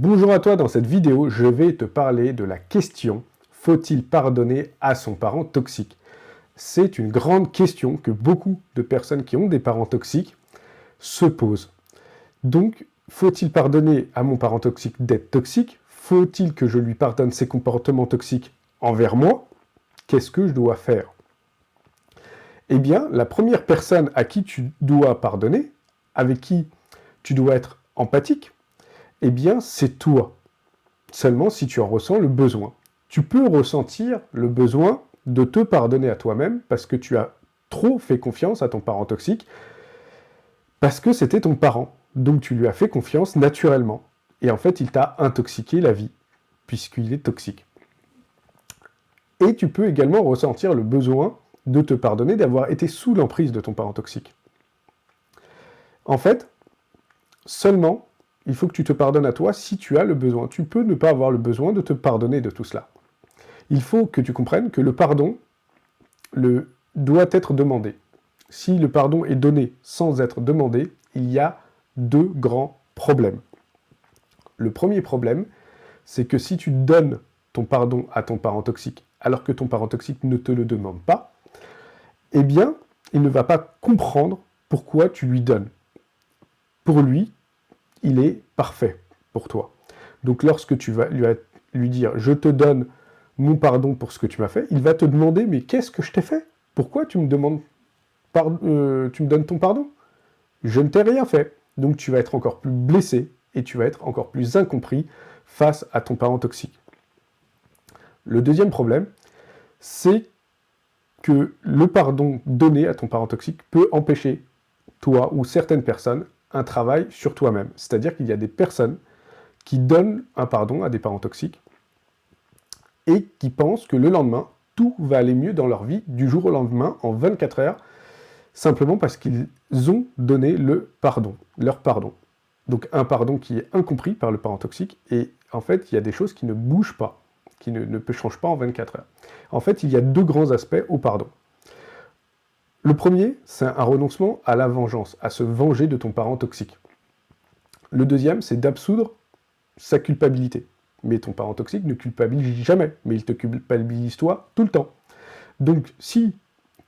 Bonjour à toi, dans cette vidéo, je vais te parler de la question « Faut-il pardonner à son parent toxique ?» C'est une grande question que beaucoup de personnes qui ont des parents toxiques se posent. Donc, faut-il pardonner à mon parent toxique d'être toxique? Faut-il que je lui pardonne ses comportements toxiques envers moi? Qu'est-ce que je dois faire? Eh bien, la première personne à qui tu dois pardonner, avec qui tu dois être empathique, eh bien, c'est toi. Seulement si tu en ressens le besoin. Tu peux ressentir le besoin de te pardonner à toi-même parce que tu as trop fait confiance à ton parent toxique, parce que c'était ton parent. Donc tu lui as fait confiance naturellement. Et en fait, il t'a intoxiqué la vie, puisqu'il est toxique. Et tu peux également ressentir le besoin de te pardonner d'avoir été sous l'emprise de ton parent toxique. En fait, seulement, il faut que tu te pardonnes à toi si tu as le besoin. Tu peux ne pas avoir le besoin de te pardonner de tout cela. Il faut que tu comprennes que le pardon doit être demandé. Si le pardon est donné sans être demandé, il y a deux grands problèmes. Le premier problème, c'est que si tu donnes ton pardon à ton parent toxique alors que ton parent toxique ne te le demande pas, eh bien, il ne va pas comprendre pourquoi tu lui donnes. Pour lui, il est parfait pour toi. Donc lorsque tu vas lui dire « je te donne mon pardon pour ce que tu m'as fait », il va te demander « mais qu'est-ce que je t'ai fait? Pourquoi tu me donnes ton pardon? Je ne t'ai rien fait. » Donc tu vas être encore plus blessé et tu vas être encore plus incompris face à ton parent toxique. Le deuxième problème, c'est que le pardon donné à ton parent toxique peut empêcher toi ou certaines personnes un travail sur toi-même. C'est-à-dire qu'il y a des personnes qui donnent un pardon à des parents toxiques et qui pensent que le lendemain, tout va aller mieux dans leur vie du jour au lendemain, en 24 heures, simplement parce qu'ils ont donné leur pardon. Donc un pardon qui est incompris par le parent toxique, et en fait, il y a des choses qui ne bougent pas, qui ne changent pas en 24 heures. En fait, il y a deux grands aspects au pardon. Le premier, c'est un renoncement à la vengeance, à se venger de ton parent toxique. Le deuxième, c'est d'absoudre sa culpabilité. Mais ton parent toxique ne culpabilise jamais, mais il te culpabilise toi tout le temps. Donc si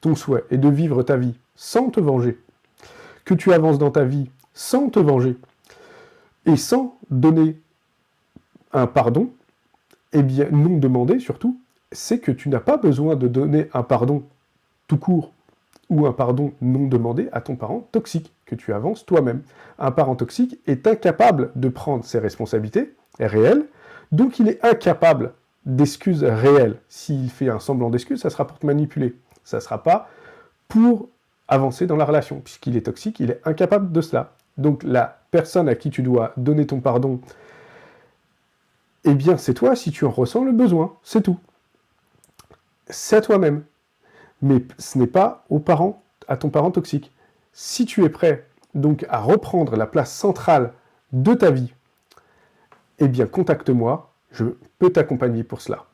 ton souhait est de vivre ta vie sans te venger, que tu avances dans ta vie sans te venger, et sans donner un pardon, eh bien non demandé surtout, c'est que tu n'as pas besoin de donner un pardon tout court, ou un pardon non demandé à ton parent toxique, que tu avances toi-même. Un parent toxique est incapable de prendre ses responsabilités réelles, donc il est incapable d'excuses réelles. S'il fait un semblant d'excuse, ça sera pour te manipuler. Ça ne sera pas pour avancer dans la relation. Puisqu'il est toxique, il est incapable de cela. Donc la personne à qui tu dois donner ton pardon, eh bien c'est toi si tu en ressens le besoin, c'est tout. C'est à toi-même. Mais ce n'est pas à ton parent toxique. Si tu es prêt donc à reprendre la place centrale de ta vie, eh bien contacte-moi, je peux t'accompagner pour cela.